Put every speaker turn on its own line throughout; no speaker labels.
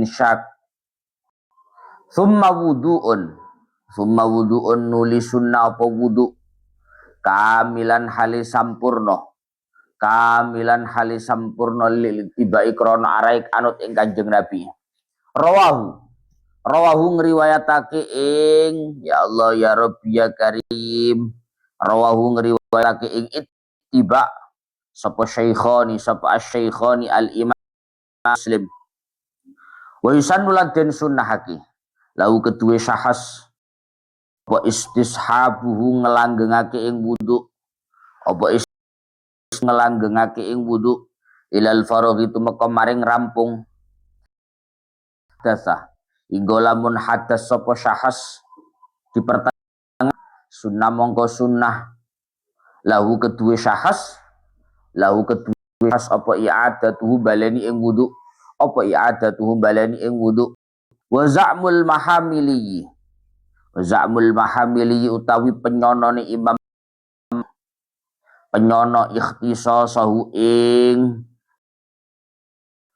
syak. Summa wudu'un nuli sunnah apa wudu kamilan hali sampurno lil tibai krana araik anut ing Kanjeng Nabi. Rawahu ngriwayatake ing ya Allah ya Rabbi ya Karim. Rawahu ngriwayatake ing ittiba sapa asy-syaikhani al-Imam Muslim. Wa yusannu lan den sunnahake lahu kedue syahas apa istishabuhu ngelanggengake ing wudu ilal faraghi tumeka maring rampung dasah inggo lamun hadas sapa syahas di pertengahan sunnah mongko sunnah lahu kedue syahas apa i'adatuhu baleni ing wudu wa za'mul mahamili utawi penyonone imam penyono ikhtisasahu ing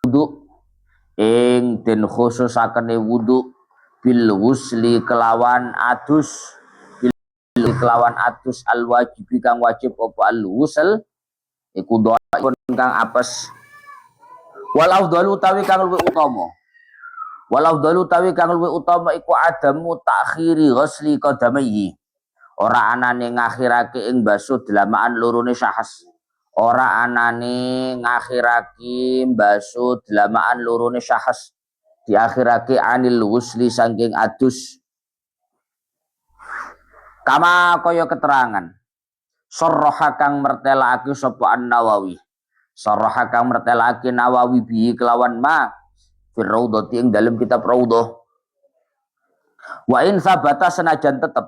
wudu ing den khususakene wudu bil ghusli kelawan adus al wajibi kang wajib apa al ghusl iku dhaipun kang apes walau dalu tawi kang luwih utama iku adamu takhiri ghusli qadamaihi ora anane ngakhirake ing basuh dlamaan lorone syahas diakhirake anil ghusli saking adus kama kaya keterangan sarraha kang mertelake sapa An-Nawawi Nawawi bi kelawan ma fir raudhati ing dalem kitab Raudhah wa in sabata senajan tetep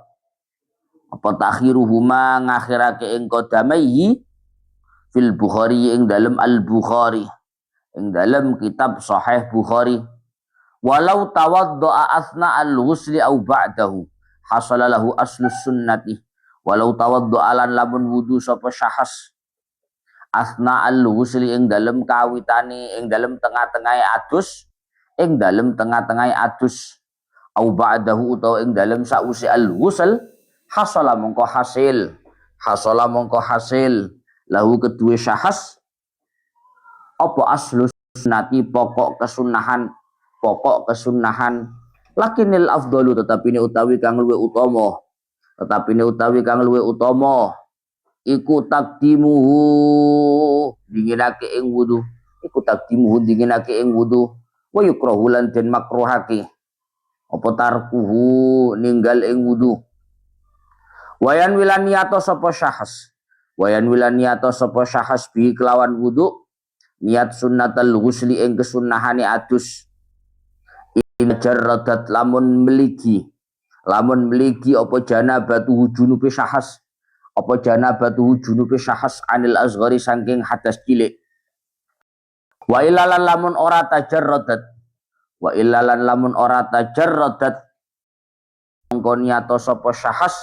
apa takhiruhuma ngakhirake ing qadamaihi fil Bukhari ing dalem Al-Bukhari ing dalem kitab Sahih Bukhari walau tawaddo'a asna al-ghusli au ba'dahu hasala lahu aslus sunnati walau tawaddo'a lan lamun wudu sapa syahas asna al-ghusli ing dalem kawitane ing dalem tengah-tengahe adus au ba'dahu utawa ing dalem sause al-ghusl hasala mongko hasil lahu kedue syahas apa aslus sunnati pokok kesunahan lakinil afdalu tetapi ini utawi kang luwih utama iku takdimuhu dinginake ing wudu wa yukrahu lan den makruhake apa tarkuhu ninggal ing wudu wayan wilan niyato sapa syahas bi kelawan wudu niat sunnatal ghusli ing kesunnahane adus in jarradat lamun meligi apa janabatuhu junubi syahas anil asghari saking hadas cilik wa ilalan lamun ora tajarradat mongko niyato sapa syahas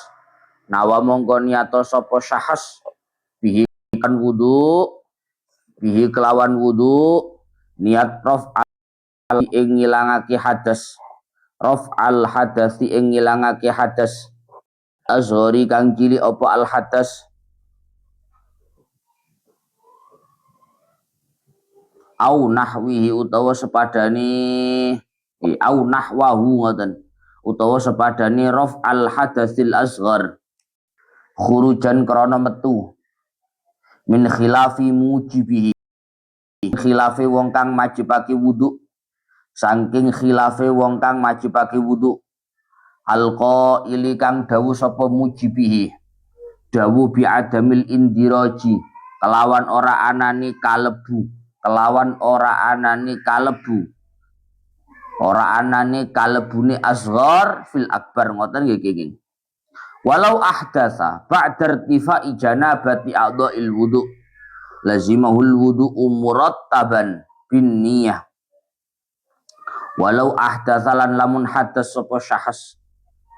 nawa mongko niyato sapa syahas bihi kelawan wudu niat raf'al ing ngilangake hadas azhari kang cilik apa al hadas au nahwihi utawa sepadane raf'al hadasil asghar khurujan krana metu min khilafi mujibihi khilafe wong kang majibake wudu saking khilafe wong kang majibake wudu alqaili kang dawuh sapa mujibihi dawuh bi adamil indiraji kelawan ora anane kalebune asghar fil akbar ngoten nggih. Walau ahdasa ba'da irtifa'i janabati a'dha'il wudu lazimahul wudu'u murattaban bin niyah. Walau ahdasa lan lamun hadas sapa syahas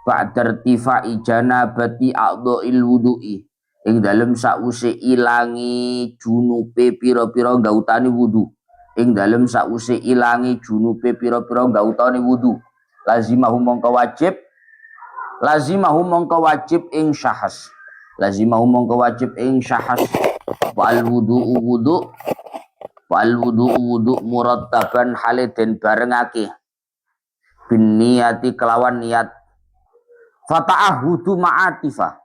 ba'da irtifa'i janabati a'dha'il wudu'i ing dalem sause ilangi junupe pira-pira gautane wudu ing dalem sause ilangi junube pira-pira gautane wudu lazimahu mongko wajib ing syahas wal wudu murattaban hale den barengake bin niyati kelawan niat fata'ahudu ma'atifa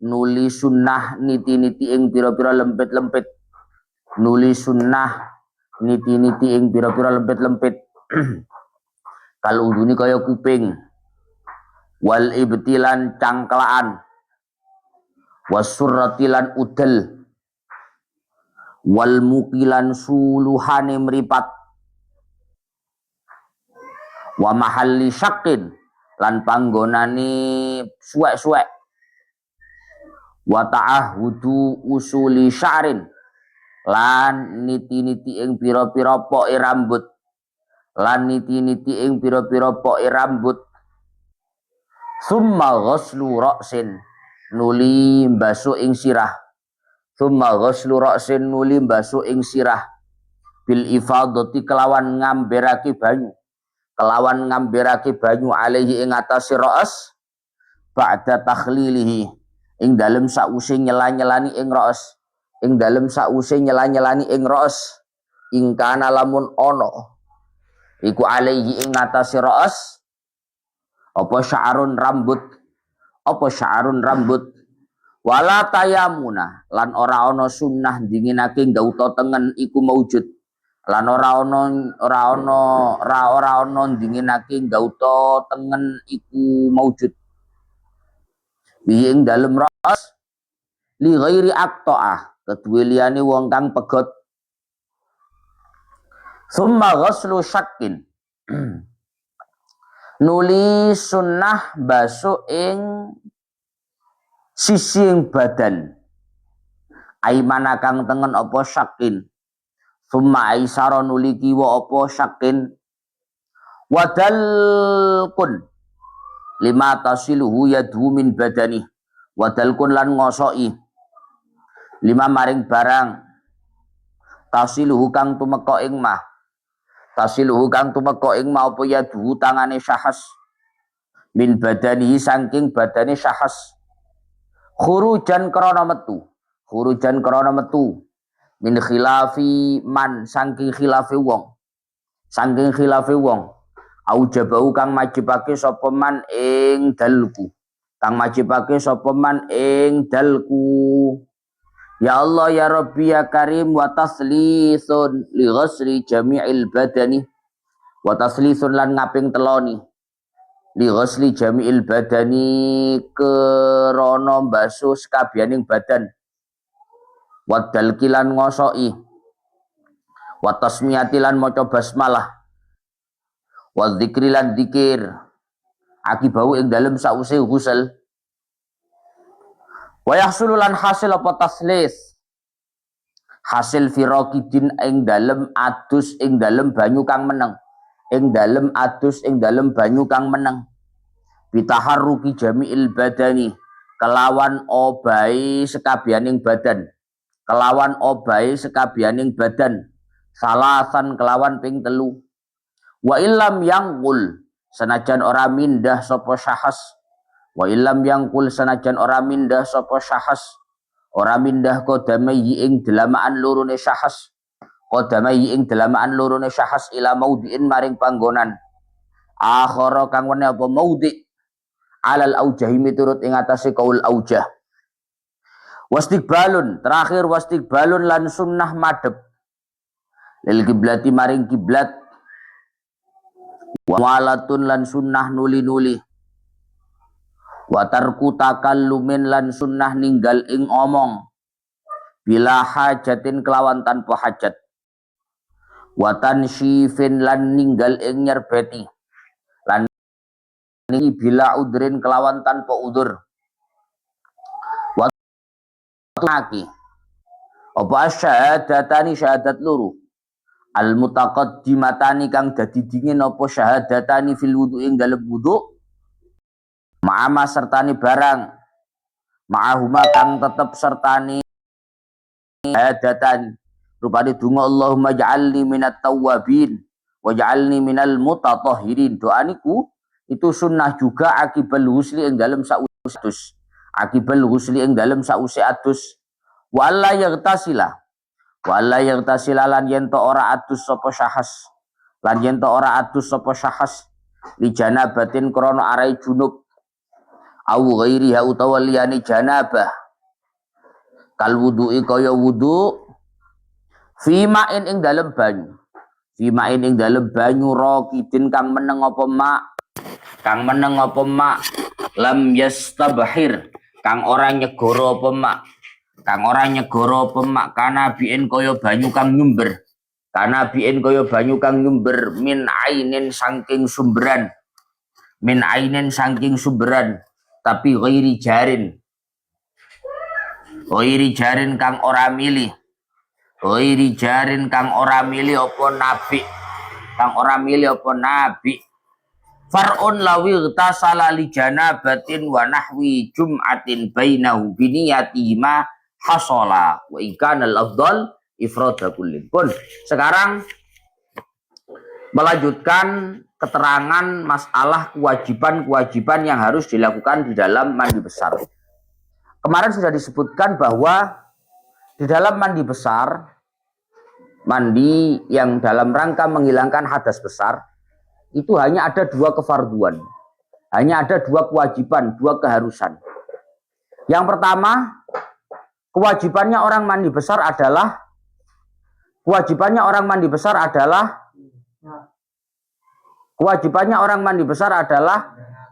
nuli sunnah niti-niti ing pira-pira lempit-lempit kal uduni kaya kuping wal ibtilan cangklaan wasurratilan udel wal mukilan suluhane mripat wa mahalli syakin lan panggonane suwek-suwek wa ta'ahudu usuli sya'rin lan niti-niti ing pira-pira poke rambut summa ghuslu ra'sin nuli mbasu ing sirah bil ifadati kelawan ngamberake banyu alaihi ing atase ra's ba'da takhlilihi ing dalem sause nyela-nyelani ing ra's ing kana lamun ono iku alaihi ing atase ra's apa sya'run rambut wala tayamuna lan ora ana sunnah dinginake gauta tengen iku maujud lan ora ana dinginake gauta tengen iku maujud ing dalem ra's li ghairi aqta'ah kedue liyane wong kang pegot summa ghuslu syakkin nuli sunnah basu ing sisi ing badan aimana kang tengen apa syakin summa aisara nuli kiwa apa syakin wadalkun lima tasiluhu yadhu min badani wadalkun lan ngosoi lima maring barang tasiluhu kang tumeka ing ma apa yadhu tangane syahas min badani saking badane syahas khurujan krana metu min khilafi man saking khilafi wong au jabau kang majibake sapa man ing dalku ya Allah ya Rabbi ya Karim wa taslisun li ghusli jami'il badani wa taslisun lan ngaping teloni li ghusli jami'il badani krana basuh sekabiyaning badan wa dalkilan ngosoi wa tasmiyatilan maca basmalah wa dzikrilan dzikir akibau ing dalem sause ghusl wa yahsululan hasil apa taslis hasil firaqidin ing dalem adus ing dalem banyu kang meneng bitaharruki jami'il badani kelawan obai sekabianing badan salasan kelawan ping telu wa illam yangkul sanajan ora mindah sapa syahas ora mindah qadamai ing delamaan lorone syahas ila maudhi'in maring panggonan akhara kang wene apa maudhi' alal aujahi miturut ing atase kaul aujah wastiqbalun lan sunnah madhep lil kiblati maring kiblat walatun lan sunnah nuli-nuli wa tarku takallumin lan sunnah ninggal ing omong bila hajatin kelawan tanpa hajat wa tansyifin lan ninggal ing nyerbeti lan ini bila udrin kelawan tanpa udur wa tunaki apa syahadatani syahadat luru al mutaqaddimatani kang dadi dingin apa syahadatani fil wudu ing dalem wudu ma'ama sertani barang ma'ahuma kang tetep sertani syahadatan. Rupane donga Allahumma ja'alni minat tawwabin wa ja'alni minal mutatahhirin. Doa niku itu sunnah juga akibal husli ing dalem sausatus. Akibal husli ing dalem sause adus. Wa alla yaghtasila. Wa alla yaghtasila lan yen to ora adus sapa syahas. Lan yen to ora adus sapa syahas li janabatin krana arai junub. Au ghairiha utawa liyane janabah. Kal wudu'i kaya wudu fima'in ing dalem banyu. Fima'in ing dalem banyu raqidin kang meneng apa mak. Kang meneng apa mak lam yastabhir kang ora nyegoro apa mak. Kang ora nyegoro apa mak kana biin kaya banyu kang nyumber. Kana biin kaya banyu kang nyumber min ainin saking sumberan. Min ainin saking sumberan tapi ghairi jarin. Ghairi jarin kang ora milih. Ghairi jarin kang ora milih apa nabi. Kang ora milih apa nabi. Far'un lawi ghtasala li janabatin wa nahwi jum'atin bainahu biniyati ma hasala wa ikana al-afdal ifrada kullin. Pun sekarang melanjutkan keterangan masalah kewajiban-kewajiban yang harus dilakukan di dalam mandi besar. Kemarin sudah disebutkan bahwa di dalam mandi besar, mandi yang dalam rangka menghilangkan hadas besar, itu hanya ada dua kefarduan. Hanya ada dua kewajiban, dua keharusan. Yang pertama, kewajibannya orang mandi besar adalah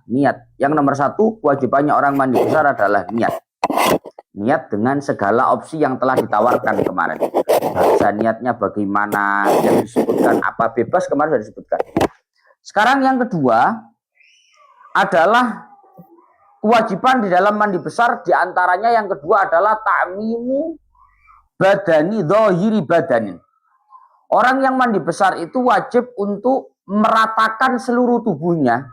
niat. Yang nomor satu, kewajibannya orang mandi besar adalah niat. Niat dengan segala opsi yang telah ditawarkan kemarin. Bahasa niatnya bagaimana, yang disebutkan apa, bebas kemarin sudah disebutkan. Sekarang yang kedua adalah kewajiban di dalam mandi besar, diantaranya yang kedua adalah ta'mimu badani dhahiri badanin. Orang yang mandi besar itu wajib untuk meratakan seluruh tubuhnya,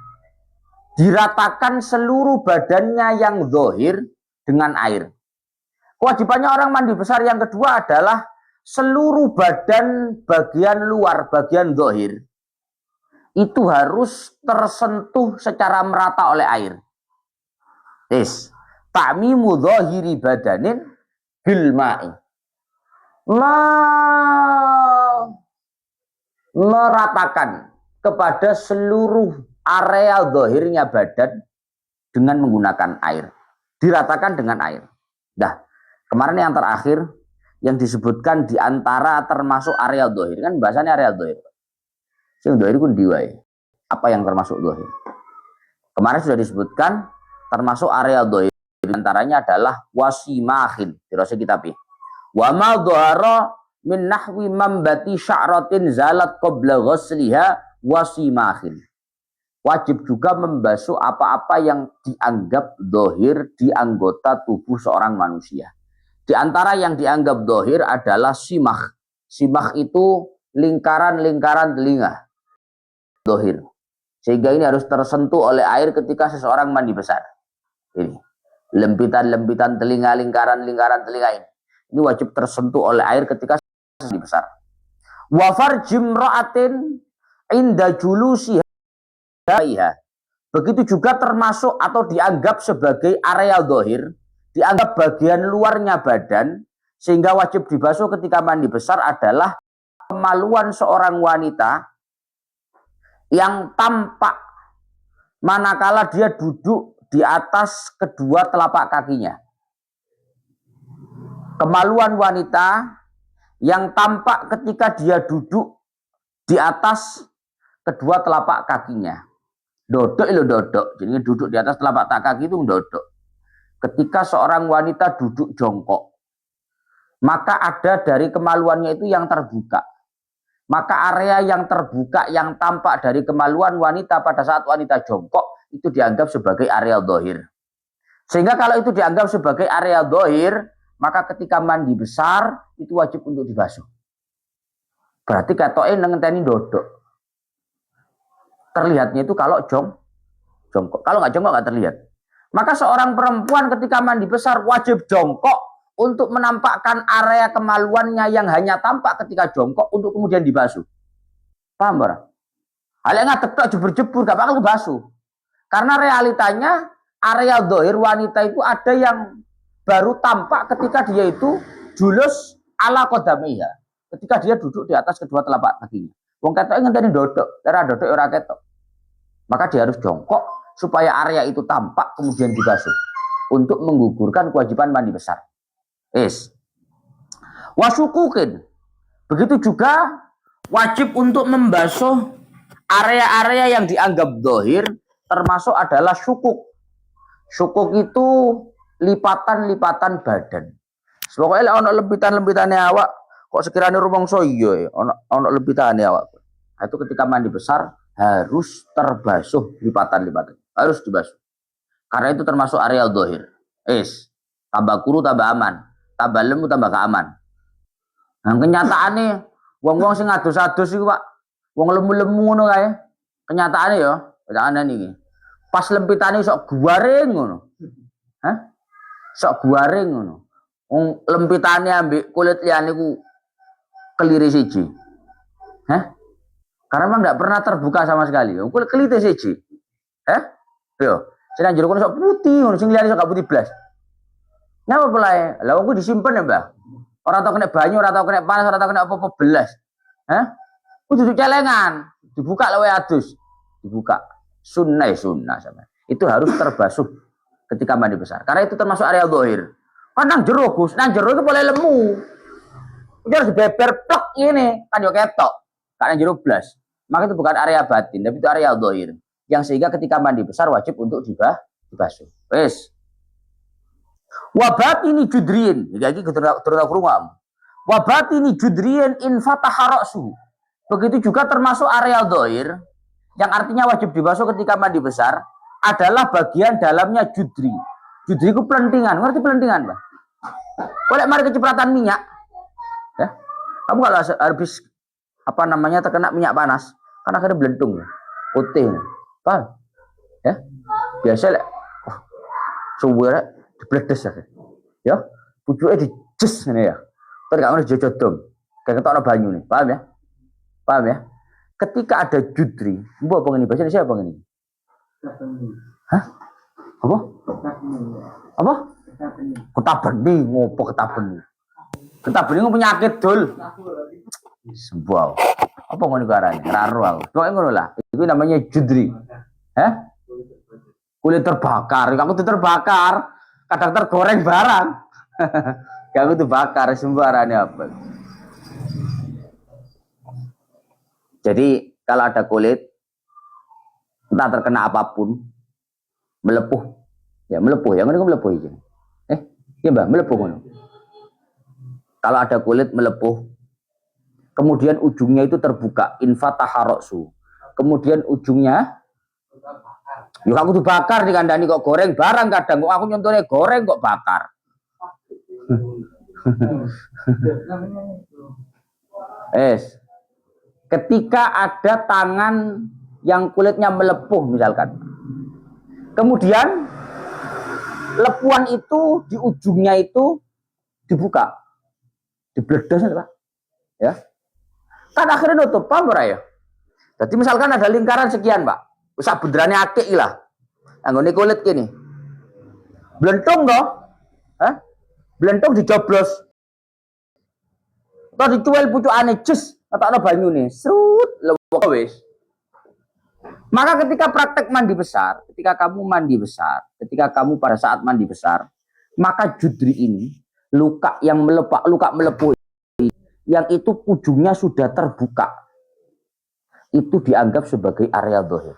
diratakan seluruh badannya yang zahir dengan air. Kewajibannya orang mandi besar yang kedua adalah seluruh badan bagian luar, bagian zahir, itu harus tersentuh secara merata oleh air. Ta'mimu dhahiri badanin bil ma'i. Meratakan kepada seluruh area zahirnya badan dengan menggunakan air. Diratakan dengan air. Dah, kemarin yang terakhir yang disebutkan diantara termasuk area zahir, kan bahasanya area zahir. Sing zahir ku ndi wae. Apa yang termasuk zahir? Kemarin sudah disebutkan termasuk area zahir, antaranya adalah wasimahin. Dirasa kitab ya. Wa ma dhahara min nahwi mambati sya'ratin zalat qabla ghusliha wasimahin. Wajib juga membasuh apa-apa yang dianggap zahir di anggota tubuh seorang manusia. Di antara yang dianggap zahir adalah simah. Simah itu lingkaran-lingkaran telinga. Zahir. Sehingga ini harus tersentuh oleh air ketika seseorang mandi besar. Ini. Lempitan-lempitan telinga, lingkaran-lingkaran telinga ini. Ini wajib tersentuh oleh air ketika mandi besar. Wa farjim ra'atin inda julusiha. Begitu juga termasuk atau dianggap sebagai area zahir, dianggap bagian luarnya badan, sehingga wajib dibasuh ketika mandi besar adalah kemaluan seorang wanita yang tampak manakala dia duduk di atas kedua telapak kakinya. Kemaluan wanita yang tampak ketika dia duduk di atas kedua telapak kakinya. Dodok itu dodok. Jadi duduk di atas telapak kaki itu dodok. Ketika seorang wanita duduk jongkok, maka ada dari kemaluannya itu yang terbuka. Maka area yang terbuka yang tampak dari kemaluan wanita pada saat wanita jongkok itu dianggap sebagai area zahir. Sehingga kalau itu dianggap sebagai area zahir, maka ketika mandi besar itu wajib untuk dibasuh. Berarti katoke ngenteni dodok. Terlihatnya itu kalau jongkok. Kalau nggak jongkok nggak terlihat. Maka seorang perempuan ketika mandi besar wajib jongkok untuk menampakkan area kemaluannya yang hanya tampak ketika jongkok untuk kemudian dibasuh. Paham ora? Hal yang ngadeg tok jebur-jebur gak bakal dibasuh. Karena realitanya area dohir wanita itu ada yang baru tampak ketika dia itu julus ala kodamiha. Ketika dia duduk di atas kedua telapak kakinya. Wong ketok ngenteni dodok, ora dodok ora ketok. Maka dia harus jongkok supaya area itu tampak kemudian dibasuh untuk menggugurkan kewajiban mandi besar. Wasukukin. Begitu juga wajib untuk membasuh area-area yang dianggap dohir, termasuk adalah sukuk. Sukuk itu lipatan-lipatan badan. Pokoknya ono lempitan-lempitane awak, kok sekiranya rumangsa iya ono lempitane awak. Itu ketika mandi besar harus terbasuh lipatan-lipatan. Harus dibasuh. Karena itu termasuk area dohir. Tambah kuru tambah aman. Tambah lemu tambah keaman. Nah kenyataannya wong-wong sing adus-adus iku Pak. Wong lemu-lemu ngono kae. Kenyataane ya, kenyataane niki. Pas lempitane sok guaring ngono. Hah? Sok guaring ngono. Wong lempitane ambek kulit liyane ku kelire siji. Hah? Karena memang enggak pernah terbuka sama sekali. Kulit kelite siji. Hah? Yo, sing njero kono sok putih ngono, sing liyane sok gak putih blas. Napa pelae? Lah wong ku disimpen ya, Mbah. Ora tau kena banyu, ora tau kena panas, ora tau kena apa-apa belas. Hah? Kudu celengan, dibuka lewe adus, dibuka. Sunnah sama. Itu harus terbasuh ketika mandi besar. Karena itu termasuk area dohir. Kan nang jero Gus, nang jero itu boleh lemu. Itu harus beber plek ini, kan yo ketok. Kan nang jero blas. Maka itu bukan area batin, tapi itu area dohir. Yang sehingga ketika mandi besar wajib untuk dibasuh. Wes. Wabat ini judrin, jadi turun kurungam. Wabat ini judrin in fataha ra'su. Begitu juga termasuk area dohir, yang artinya wajib dibasuh ketika mandi besar, adalah bagian dalamnya judri. Judri itu pelentingan, ngerti pelentingan, Pak? Boleh mari kecipratan minyak, ya. Kamu kalau habis terkena minyak panas, kan akhirnya belentung, putih, paham? Ya, biasa lah. Suwere dibledes ya, pucuknya dijes ini ya. Terus gak ngono dijodong, kayak ketokno banyu nih, paham ya? Paham ya? Ketika ada judri, mbok apa ngene bahasa Indonesia apa ngene? Hah? Apa? Apa? Ketabeni, ngopo ketabeni? Ketabeni penyakit dul. Sebuah. Apa ngono iku arane? Raro aku. Pokoke ngono lah. Itu namanya judri. Hah? Kulit terbakar. Kamu tuh terbakar. Kadang tergoreng barang. Kamu tuh bakar sembarane apa? Jadi kalau ada kulit entah terkena apapun melepuh, ya melepuh, yang ini melepuh aja. Ya Mbak, melepuh ngono. Kalau ada kulit melepuh, kemudian ujungnya itu terbuka, infataha ra'su. Kemudian ujungnya, yuk aku tuh bakar di kandani kok goreng barang kadang kok aku nyontohnya goreng kok bakar. Ketika ada tangan yang kulitnya melepuh misalkan, kemudian lepuan itu di ujungnya itu dibuka, dibledos Pak, ya, kan akhirnya nutup, paham ya? Jadi misalkan ada lingkaran sekian Pak, usah benerannya akik lah, anggone kulit gini, blentung toh, blentung dijoblos, toh dicuel pucukane jus. Atau ada banyu nih, serut, lewis. Maka ketika praktek mandi besar, ketika kamu mandi besar, ketika kamu pada saat mandi besar, maka judri ini, luka yang melepuh, yang itu ujungnya sudah terbuka, itu dianggap sebagai area dohir.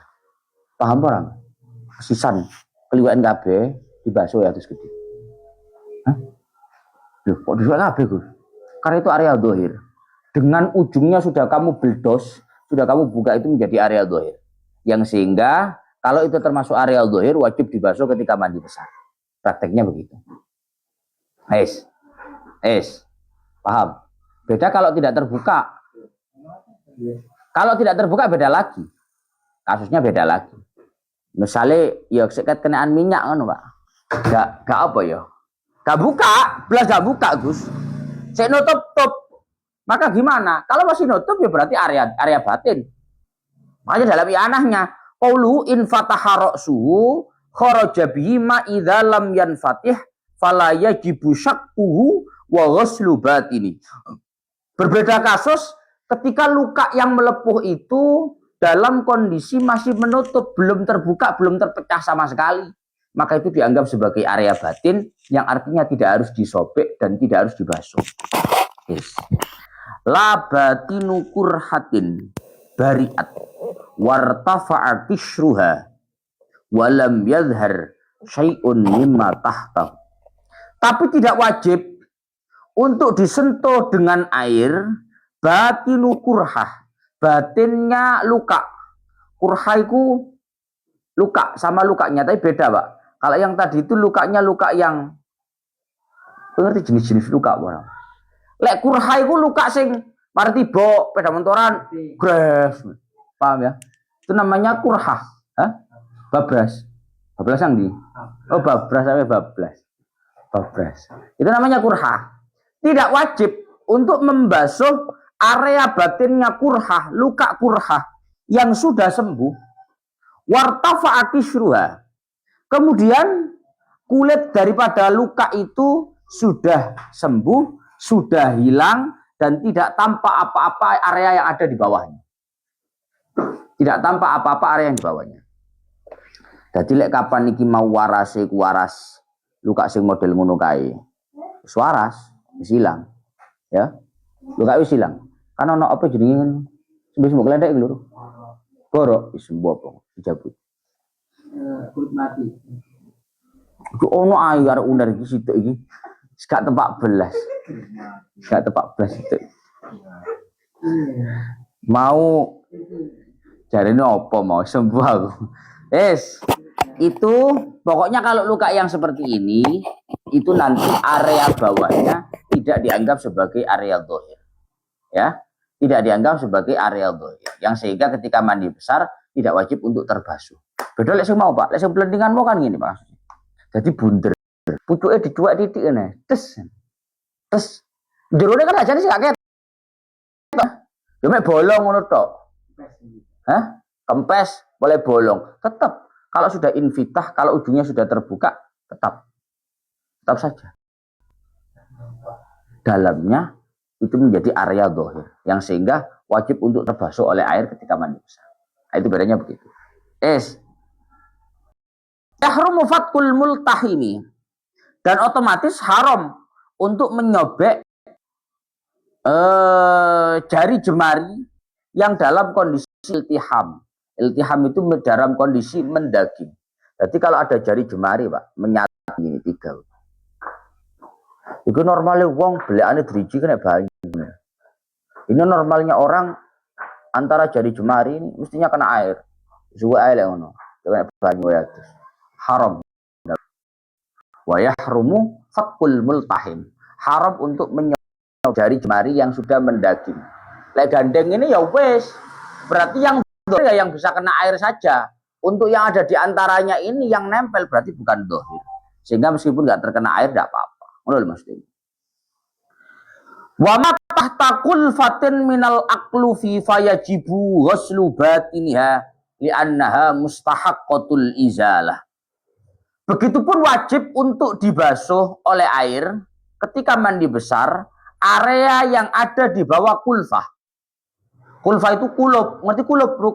Paham orang? Sisan, keliwaan KB, dibasuh ya terus gede. Hah? Loh, kok disuai KB Gus? Karena itu area dohir. Dengan ujungnya sudah kamu beldos, sudah kamu buka, itu menjadi area dohir. Yang sehingga kalau itu termasuk area dohir wajib dibasuh ketika mandi besar. Prakteknya begitu. Paham? Beda kalau tidak terbuka. Kalau tidak terbuka beda lagi. Kasusnya beda lagi. Misalnya ya sekat kenaan minyak kan Pak. Gak apa ya. Gak buka, belas gak buka, Gus. Saya nutup. Maka gimana? Kalau masih nutup ya berarti area batin. Makanya dalam i'anahnya, qaulu in fataha ra'suhu kharaja bihi ma idza lam yanfatih fala yajibu syaqquhu wa ghuslu batini. Berbeda kasus ketika luka yang melepuh itu dalam kondisi masih menutup, belum terbuka, belum terpecah sama sekali. Maka itu dianggap sebagai area batin yang artinya tidak harus disobek dan tidak harus dibasuh. Yes. La batinu kurhatin bari'at wartafa'a kishruha walam yadhar syai'un mimma tahtahu. Tapi tidak wajib untuk disentuh dengan air batinu kurhah, batinnya luka. Kurha itu luka sama lukanya, tapi beda, Pak. Kalau yang tadi itu lukanya luka yang ngerti jenis-jenis luka, Pak. Lek kurha itu luka sing marti bok, peda motoran, gres. Paham ya? Itu namanya kurha. Hah? Babras. Babras yang di? Oh, babras sampai bablas. Babras. Itu namanya kurha. Tidak wajib untuk membasuh area batinnya kurha, luka kurha yang sudah sembuh. Wartafa'a kishruha. Kemudian kulit daripada luka itu sudah sembuh, sudah hilang dan tidak tampak apa-apa area yang ada di bawahnya. Tidak tampak apa-apa area yang di bawahnya. Jadi lek kapan niki mau waras luka sing model ngono kae. Waras wis ilang. Ya. Luka wis ilang. Kan ono apa jenenge sembuh klendek iki lho. Borok wis sembuh apa dijabut. Kulit mati. Itu ono ae arek uner iki sitok iki. Gak tepak belas. Gak tepak belas itu. Mau jarine apa mau sembuh aku. Itu pokoknya kalau luka yang seperti ini itu nanti area bawahnya tidak dianggap sebagai area dhahir. Ya, tidak dianggap sebagai area dhahir. Yang sehingga ketika mandi besar tidak wajib untuk terbasuh. Beda lek sing mau, Pak. Lek sing blendingan mau kan gini, Pak. Jadi bunder. Pucuke dicuek titik ngene. Tes. Jerone kan ajane sing gak ketok. Yo mek bolong ngono tok. Hah? Kempes boleh bolong. Tetap kalau sudah infitah, kalau ujungnya sudah terbuka, tetap saja. Dalamnya itu menjadi area dhahir yang sehingga wajib untuk terbasuh oleh air ketika mandi besar. Nah, itu bedanya begitu. Yahrumu fatkul multahimi. Dan otomatis haram untuk menyobek jari jemari yang dalam kondisi iltiham. Iltiham itu dalam kondisi mendaging. Jadi kalau ada jari jemari, Pak, menyatu ini 3. Itu normalnya wong belakane driji kena banyu. Ini normalnya orang antara jari jemari ini mestinya kena air. Suwe air yang ngono. Kena banyu ya. Haram. Wa yahrumu fakul multahim. Haram untuk menyobek jari jemari yang sudah mendaging. Lek gandeng ini ya wes. Berarti yang bisa kena air saja. Untuk yang ada di antaranya ini yang nempel berarti bukan dhahir. Sehingga meskipun nggak terkena air tidak apa-apa. Ngono Mas Dewi. Wa ma tahta kulfatin minal aqlu fi fayajibu ghuslu batiniha li'annaha mustahaqqatul izalah. Begitupun wajib untuk dibasuh oleh air ketika mandi besar area yang ada di bawah kulfah. Kulfah itu kulub, ngerti kulub, Bro?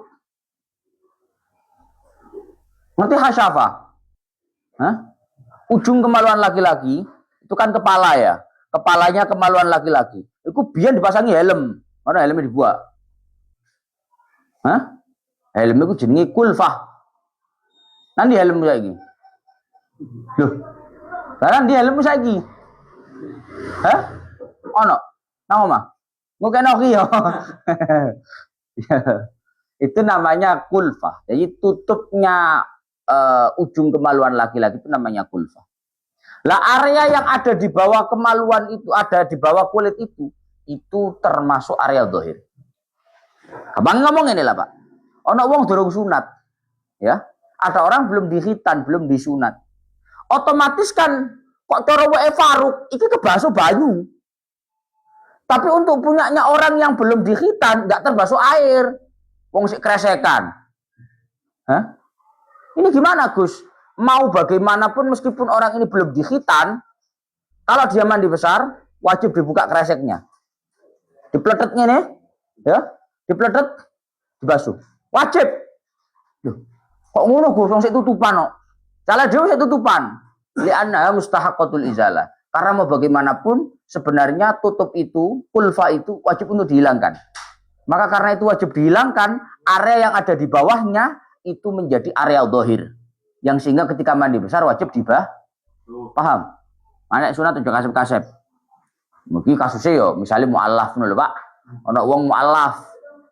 Ngerti hasyafa? Hah? Ujung kemaluan laki-laki itu kan kepala ya. Kepalanya kemaluan laki-laki. Itu biar dipasangi helm. Mana helmnya dibuat? Hah? Helm itu jenenge kulfah. Nanti helm saiki. Loh. Sekarang di helm saiki. Hah? Ono. Nang omah. Ngene iki yo. Itu namanya kulfah. Jadi tutupnya ujung kemaluan laki-laki itu namanya kulfah. Lah area yang ada di bawah kemaluan itu, ada di bawah kulit itu termasuk area dhahir. Abang ngomong ini lah, Pak. Ono wong durung sunat. Ya. Ada orang belum dihitan, belum disunat. Otomatis kan Kok cara wae Faruk iki kebasuh banyu. Tapi untuk punyanya orang yang belum dikhitan nggak terbasuh air. Wong sik kresekan. Hah? Ini gimana Gus? Mau bagaimanapun meskipun orang ini belum dikhitan, kalau dia mandi besar, wajib dibuka kreseknya. Dipletetnya nih, ya, dipletet, dibasuh. Wajib. Duh, kok ngono Gus? Wong sik tutupan kok. Salah dhewe sik tutupan. Li'anna mustahaqqatul izalah. Karena mau bagaimanapun sebenarnya tutup itu, kulfa itu wajib untuk dihilangkan. Maka karena itu wajib dihilangkan, area yang ada di bawahnya itu menjadi area dohir. Yang sehingga ketika mandi besar wajib dibah. Paham? Anak sunat juga kasep-kasep. Mungkin kasusnya yo, misalnya mu'alaf nul Pak. Ono wong mu'alaf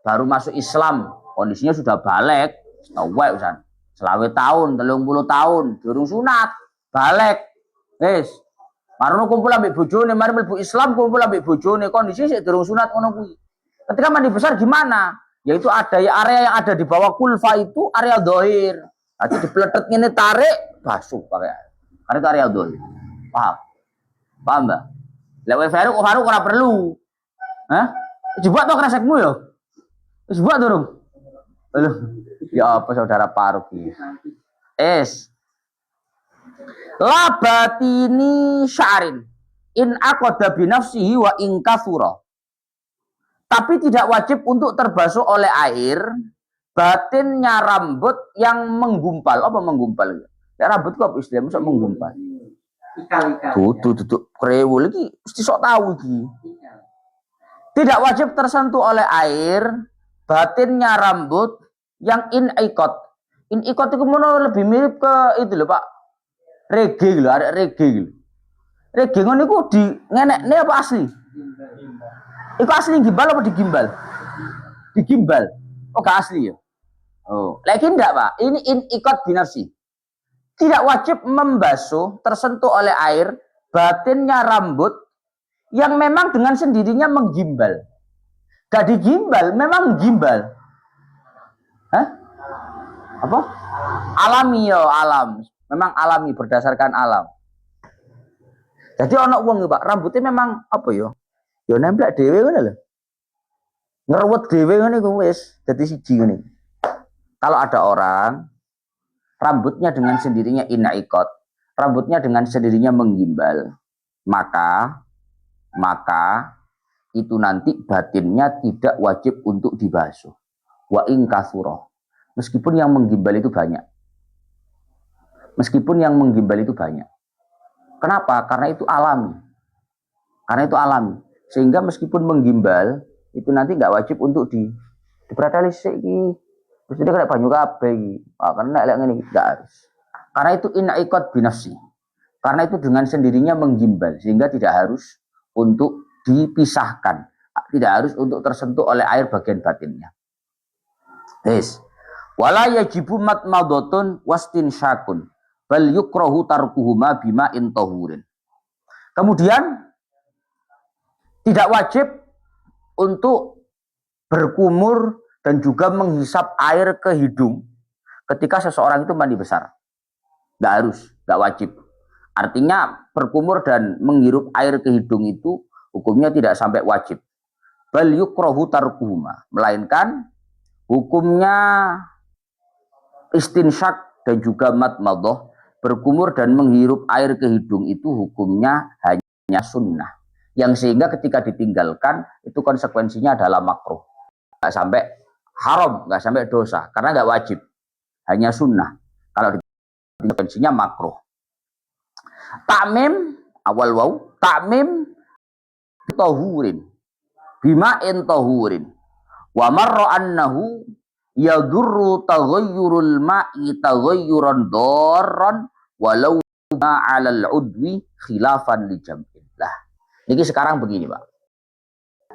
baru masuk Islam, kondisinya sudah balik, tawek usan. Selawe tahun, 30 tahun, durung sunat, balik. Wis. Marono kumpul ambek bojone, mari mlebu Islam kumpul ambek bojone, kondisi sik durung sunat ngono kuwi. Ketika mandi besar gimana? Yaitu ada area yang ada di bawah kulfa itu area dohir. Nanti dipeletet ngene tarik, basuh pakai. Karena itu area dohir. Paham? Paham, Mbak? Lewat Faruk ora perlu. Hah? Coba to kresekmu ya. Wis buat durung. Halo. Ya apa saudara Faruk iki? Labatini sya'rin in aqada binafsihi wa in kathura. Tapi tidak wajib untuk terbasuh oleh air batinnya rambut yang menggumpal. Apa menggumpal? Ya rambut kok istilah masa menggumpal. Tuh krewul iki mesti sok tahu iki. Tidak wajib tersentuh oleh air batinnya rambut yang in-ikot. In-ikot itu lebih mirip ke itu loh Pak. Reggae lho, arek reggae lho. Reggae ngono iku di ngenekne apa asli? Iku asli gimbal apa digimbal? Digimbal. Oh, gak asli ya. Oh, lagi enggak, Pak? Ini ikot binafsi. Tidak wajib membasuh tersentuh oleh air batinnya rambut yang memang dengan sendirinya menggimbal. Gak digimbal, memang gimbal. Hah? Apa? Alami ya, alam. Memang alami berdasarkan alam. Jadi ono wong Pak, rambutnya memang apa ya? Ya nemplek dhewe ngono lho. Ngeruwet dhewe ngene iku wis dadi siji ngene. Kalau ada orang rambutnya dengan sendirinya inaikot, rambutnya dengan sendirinya menggimbal, maka itu nanti batinnya tidak wajib untuk dibasuh. Wa in kathura. Meskipun yang menggimbal itu banyak. Meskipun yang menggimbal itu banyak. Kenapa? Karena itu alami. Karena itu alami. Sehingga meskipun menggimbal, itu nanti nggak wajib untuk diperhatikan iki. Terus dia kena banyu kabeh iki. Karena lek ngene nggak harus. Karena itu inaikot binafsi. Karena itu dengan sendirinya menggimbal. Sehingga tidak harus untuk dipisahkan. Tidak harus untuk tersentuh oleh air bagian batinnya. Yes. Wala yajibu matmadotun wastin syakun. Bal yukrahu tarkuhuma bima intohurin. Kemudian tidak wajib untuk berkumur dan juga menghisap air ke hidung ketika seseorang itu mandi besar. Nggak harus, nggak wajib. Artinya berkumur dan menghirup air ke hidung itu hukumnya tidak sampai wajib. Bal yukrahu tarkuhuma. Melainkan hukumnya istinsyak dan juga matmadoh. Berkumur dan menghirup air ke hidung itu hukumnya hanya sunnah. Yang sehingga ketika ditinggalkan itu konsekuensinya adalah makruh. Nggak sampai haram, nggak sampai dosa. Karena nggak wajib. Hanya sunnah. Kalau konsekuensinya makruh. Ta'mim, awal waw. Ta'mim tohurin. Bima'in tohurin. Wa marra annahu yadurru taghayyurul ma'i taghayyuran darran walau ma'alal udwi khilafan li jam'in. Lah, ini sekarang begini, Pak.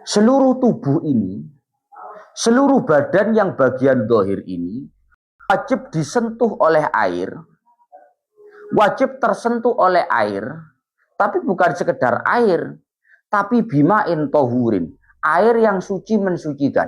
Seluruh tubuh ini, seluruh badan yang bagian dohir ini wajib disentuh oleh air, wajib tersentuh oleh air, tapi bukan sekedar air, tapi bima'in tohurin, air yang suci mensucikan.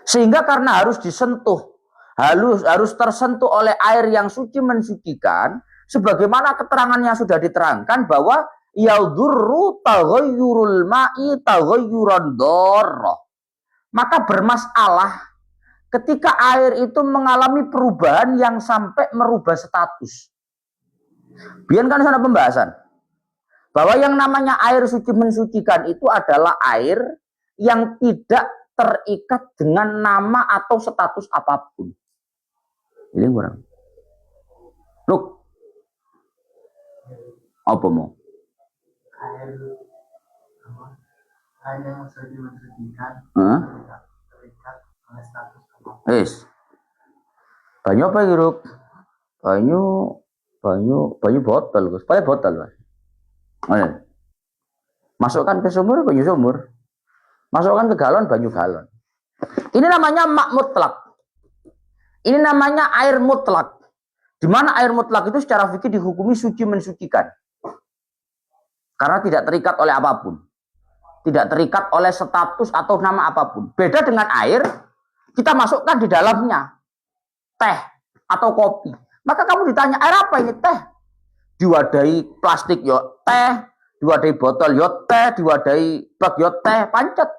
Sehingga karena harus disentuh, harus tersentuh oleh air yang suci mensucikan, sebagaimana keterangan yang sudah diterangkan bahwa yaudurru taghayyurul ma'i taghayyuran dharrah. Maka bermasalah ketika air itu mengalami perubahan yang sampai merubah status. Biar kan sana pembahasan bahwa yang namanya air suci mensucikan itu adalah air yang tidak terikat dengan nama atau status apapun. Ini kurang. Look. Apa mau? Air yang suci mensucikan terikat oleh status apapun. Yes. Banyu apa iki, Ruk? Banyu botol, Gus. Pakai botol, Mas. Masukkan ke sumur, banyu sumur. Masukkan ke galon, banyu galon. Ini namanya mak mutlak. Ini namanya air mutlak. Di mana air mutlak itu secara fikih dihukumi suci mensucikan. Karena tidak terikat oleh apapun. Tidak terikat oleh status atau nama apapun. Beda dengan air, kita masukkan di dalamnya teh atau kopi. Maka kamu ditanya, air apa ini? Teh. Diwadahi plastik yo teh, diwadahi botol yo teh, diwadahi bag yo teh, pancet.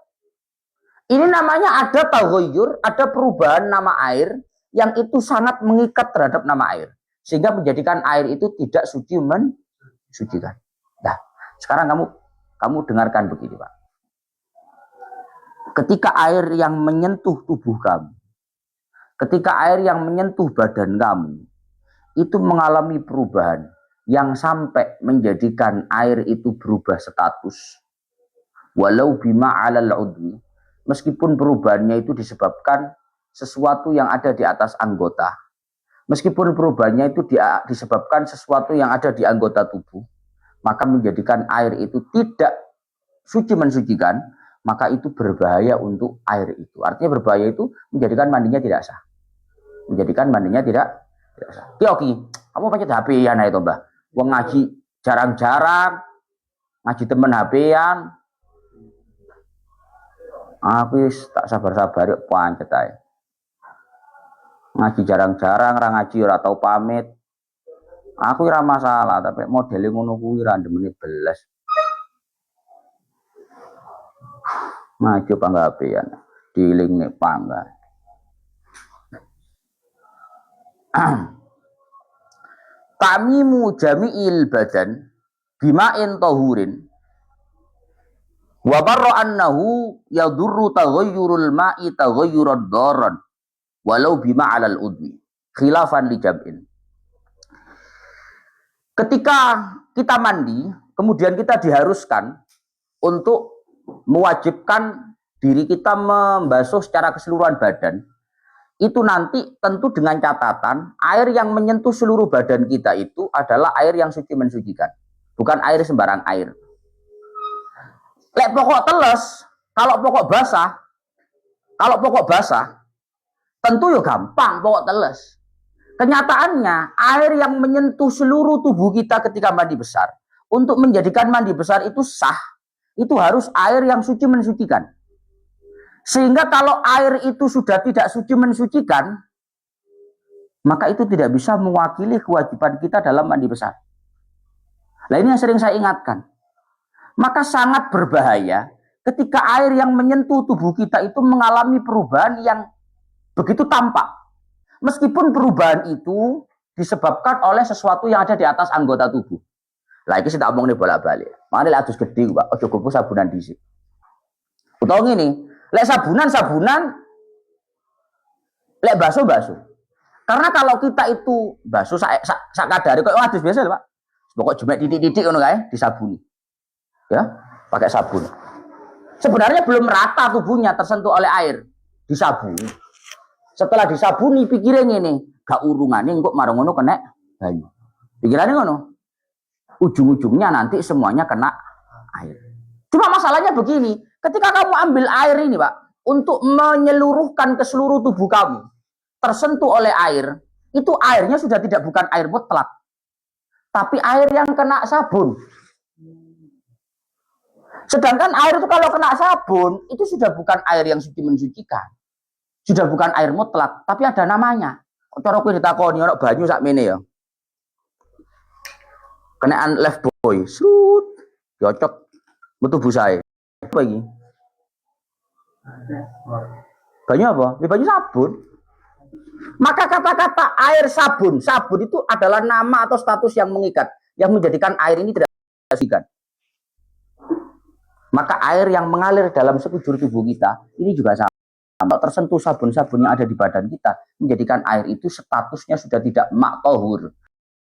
Ini namanya ada taghayyur, ada perubahan nama air yang itu sangat mengikat terhadap nama air. Sehingga menjadikan air itu tidak suci mensucikan. Nah, sekarang kamu dengarkan begini, Pak. Ketika air yang menyentuh tubuh kamu, ketika air yang menyentuh badan kamu, itu mengalami perubahan yang sampai menjadikan air itu berubah status. Walau bima alal udwi, meskipun perubahannya itu disebabkan sesuatu yang ada di atas anggota, meskipun perubahannya itu disebabkan sesuatu yang ada di anggota tubuh, maka menjadikan air itu tidak suci mensucikan, maka itu berbahaya untuk air itu. Artinya berbahaya itu menjadikan mandinya tidak sah. Menjadikan mandinya tidak sah. Oke, kamu pakai HP ya nah itu, Mbah. Wong ngaji jarang-jarang, ngaji temen HP-an. Aku tak sabar-sabar yuk pancet ae. Ngaji jarang-jarang, ra ngaji ora tau pamit. Aku ora masalah, tapi modele ngono kuwi ra ndemeni belas. Ngaji panggapean, dilingne pangga. Tamimu jami'il badan bima'in tahurin wa barra annahu yadurru taghayyurul ma'i taghayyurad daran walau bima 'alal udwi khilafan li jam'in. Ketika kita mandi, kemudian kita diharuskan untuk mewajibkan diri kita membasuh secara keseluruhan badan. Itu nanti tentu dengan catatan air yang menyentuh seluruh badan kita itu adalah air yang suci mensucikan, bukan air sembarang air. Lek pokok teles, kalau pokok basah, tentu ya gampang pokok teles. Kenyataannya air yang menyentuh seluruh tubuh kita ketika mandi besar, untuk menjadikan mandi besar itu sah, itu harus air yang suci mensucikan. Sehingga kalau air itu sudah tidak suci mensucikan, maka itu tidak bisa mewakili kewajiban kita dalam mandi besar. Nah ini yang sering saya ingatkan. Maka sangat berbahaya ketika air yang menyentuh tubuh kita itu mengalami perubahan yang begitu tampak. Meskipun perubahan itu disebabkan oleh sesuatu yang ada di atas anggota tubuh. Lah iki tak omong nih bolak-balik. Mane lek adus gedhi, Pak, aja gogo sabunan dhisik. Utawa ngene, lek sabunan, lek basuh. Karena kalau kita itu basuh sak kadare kok adus biasa lho, Pak. Pokok jemek titik-titik ngono kae disabuni. Ya, pakai sabun. Sebenarnya belum rata tubuhnya tersentuh oleh air, disabuni. Setelah disabuni pikirnya ngene, gak urungane kok marang ngono kena banyu. Pikirannya ngono. Ujung-ujungnya nanti semuanya kena air. Cuma masalahnya begini, ketika kamu ambil air ini, Pak, untuk menyeluruhkan ke seluruh tubuh kamu, tersentuh oleh air, itu airnya sudah tidak bukan air mutlak, tapi air yang kena sabun. Sedangkan air itu kalau kena sabun, itu sudah bukan air yang suci mensucikan. Sudah bukan air mutlak, tapi ada namanya. Cara kowe ditakoni ana banyu sakmene ya. kenaan left boy, srut, cocok, betul busai. Apa ini? Banyu apa? Ya, banyu sabun. Maka kata-kata air sabun, sabun itu adalah nama atau status yang mengikat, yang menjadikan air ini tidak ikat. Maka air yang mengalir dalam sekujur tubuh kita ini juga sama. Kalau tersentuh sabun-sabun yang ada di badan kita, menjadikan air itu statusnya sudah tidak maktohur,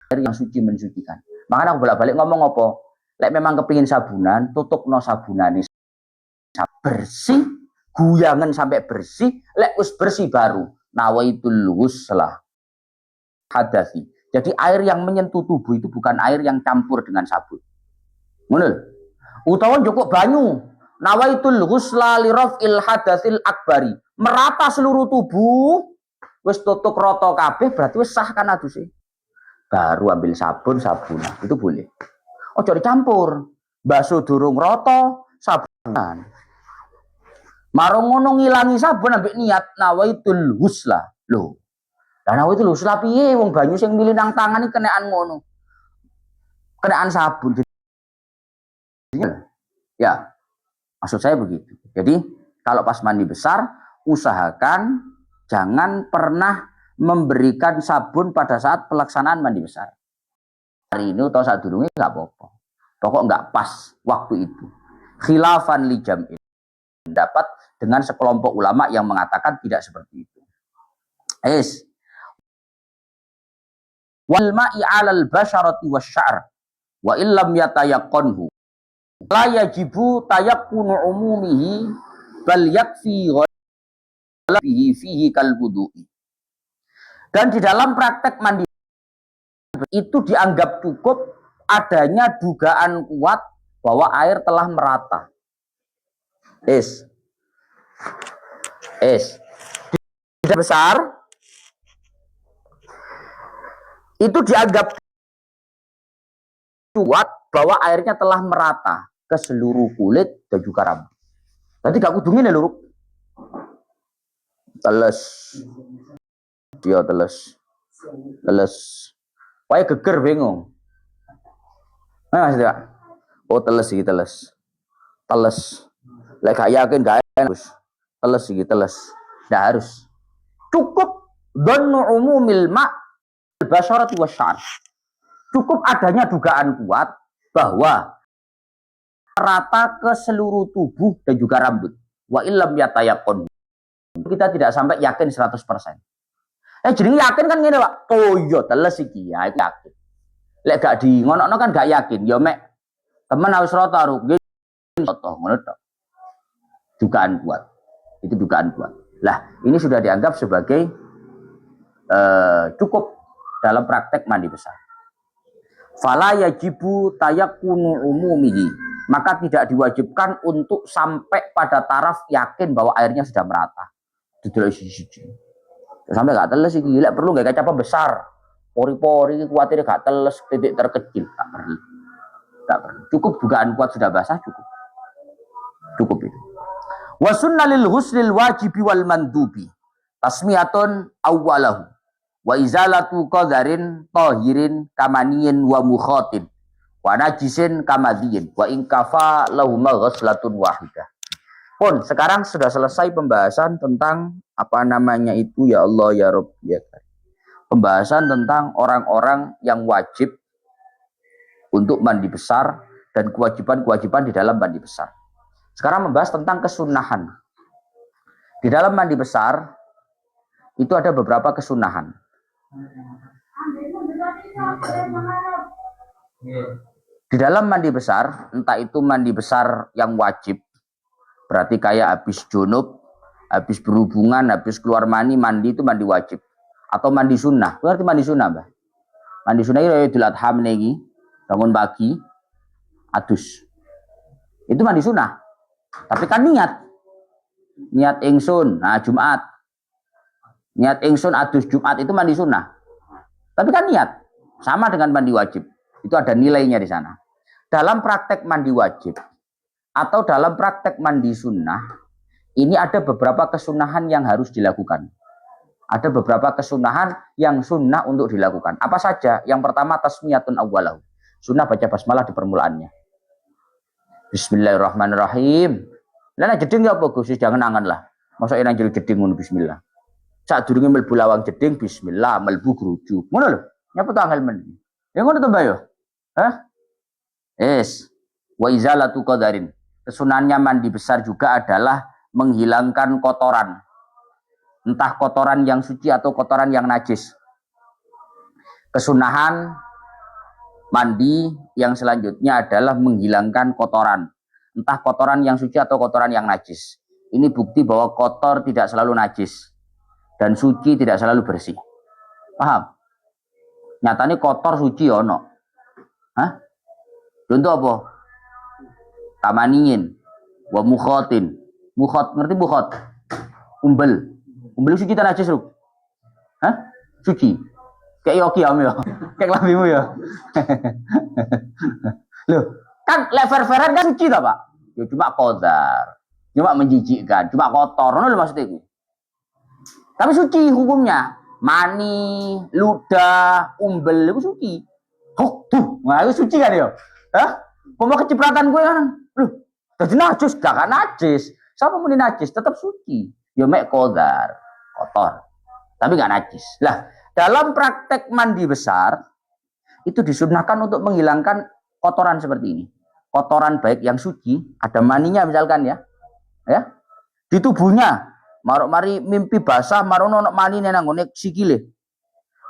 air yang suci mensucikan. Makanya aku bolak-balik ngomong apa? Lek memang kepingin sabunan, tutup no sabunan ini bersih, guyangan sampai bersih. Lek us bersih baru nawaitul ghuslah hadasi. Jadi air yang menyentuh tubuh itu bukan air yang campur dengan sabun. Ngono. Utawa cukup banyu. Nawaitul ghusla li raf'il hadatsil akbari. Merata seluruh tubuh, wis tutuk rata kabeh berarti wis sah kan aduse. Baru ambil sabun, sabunan. Itu boleh. Ojo dicampur. Basuh durung rata, sabunan. Marung ngono ngilangi sabun ambek niat nawaitul ghusla. Lho. Lah nawaitul ghusla piye wong banyu sing milih nang tangan iki kenaan ngono. Kenaan sabun. Ya. Maksud saya begitu. Jadi kalau pas mandi besar, usahakan jangan pernah memberikan sabun pada saat pelaksanaan mandi besar. Hari ini atau saat durungnya nggak apa-apa. Pokok nggak pas waktu itu. Khilafan li jam'in. Dapat dengan sekelompok ulama yang mengatakan tidak seperti itu. Wal ma'i 'alal basharati wasya'r wa illam yatayaqqanhu la yajibu tayaqqunu umumihi bal yakfi ghalabihi fihi kal wudu'i. Dan di dalam praktek mandi itu dianggap cukup adanya dugaan kuat bahwa air telah merata. Tidak besar itu dianggap kuat bahwa airnya telah merata ke seluruh kulit dan juga rambut. Tadi gak kudungin ya luruk. Teles. Dia teles. Wah geger bingung. Nah, Mas Tia. Oh teles iki teles. Lek gak yakin gak harus. Teles iki teles. Nggak harus. Cukup dhannu umumil ma' al-basharati wasya'r. Cukup adanya dugaan kuat bahwa rata ke seluruh tubuh dan juga rambut. Wa illam yatayaqqan. Kita tidak sampai yakin 100%. Jadi yakin kan ngene, Pak. Oh iya teles iki ya, yakin. Lek gak di ngono kan gak yakin. Ya mek temen harus rata nggih rata ngono tok. Dugaan kuat. Itu dugaan kuat. Lah, ini sudah dianggap sebagai cukup dalam praktek mandi besar. Fala yajibu tayakkunu umumihi. Maka tidak diwajibkan untuk sampai pada taraf yakin bahwa airnya sudah merata. Tidak siji-siji. Sampai gak teles iki, lek perlu gak kaca besar. Pori-pori kuatir gak teles titik terkecil, tak perlu. Tak perlu. Cukup dugaan kuat sudah basah cukup. Cukup itu. Wa sunnalil ghuslil wajibi wal mandubi. Tasmiyatun awwalahu. Wa izalatu qadarin tahirin kamaniyin wa mukhatin. Wa najisin kamadiyin. Wa inkafa lahuma ghuslatun wahidah. Pun sekarang sudah selesai pembahasan tentang apa namanya itu ya Allah ya Rabb ya. Pembahasan tentang orang-orang yang wajib untuk mandi besar dan kewajiban-kewajiban di dalam mandi besar. Sekarang membahas tentang kesunahan. Di dalam mandi besar itu ada beberapa kesunahan. Di dalam mandi besar, entah itu mandi besar yang wajib, berarti kayak habis junub, habis berhubungan, habis keluar mandi itu mandi wajib. Atau mandi sunnah. Berarti mandi sunnah, Mbak. Mandi sunnah itu Idul Adha menegi, bangun pagi, adus. Itu mandi sunnah. Tapi kan niat ingsun, nah Jumat. Niat ingsun adus Jumat itu mandi sunnah. Tapi kan niat sama dengan mandi wajib. Itu ada nilainya di sana. Dalam praktek mandi wajib atau dalam praktek mandi sunnah, ini ada beberapa kesunahan yang harus dilakukan. Ada beberapa kesunahan yang sunnah untuk dilakukan. Apa saja? Yang pertama tasmiyatun awwalahu. Sunnah baca basmalah di permulaannya. Bismillahirrahmanirrahim. Lah nek jeding ya apa Gus? Jangan angan lah. Masa enak jadi jeding ngono bismillah. Sak durunge mlebu lawang jeding bismillah, mlebu grujuk. Ngono lho. Nyapa to angel men. Ya ngono to, Mbak yo. Hah? Wa izalatu qadarin. Kesunannya mandi besar juga adalah menghilangkan kotoran. Entah kotoran yang suci atau kotoran yang najis. Kesunahan mandi yang selanjutnya adalah menghilangkan kotoran. Entah kotoran yang suci atau kotoran yang najis. Ini bukti bahwa kotor tidak selalu najis. Dan suci tidak selalu bersih. Paham? Nyatanya kotor suci ono. Hah? Contoh apa? Kamaniin. Wa mukhotin. Mukhot, ngerti mukhot? Umbel. Umbel suci tak najis, Ruk? Hah? Suci. Kayak yoki ya, kayak lambimu ya. Loh, kan lever-leveran kan suci tak, Pak? Ya cuma kodar. Cuma menjijikkan, cuma kotor. Ngono lho maksudnya itu. Tapi suci hukumnya. Mani, ludah, umbel itu suci. Oh, tuh. Nah, itu suci kan ya? Hah? Mau kecipratan gue kan? Loh, jadi najis, gak kan najis. Siapa muni najis? Tetap suci. Ya mek kodar, kotor. Tapi gak najis. Lah, dalam praktek mandi besar, itu disunahkan untuk menghilangkan kotoran seperti ini. Kotoran baik yang suci, ada maninya misalkan ya. Ya. Di tubuhnya, marok mari mimpi basah, marono ono manine nang ngene sikile.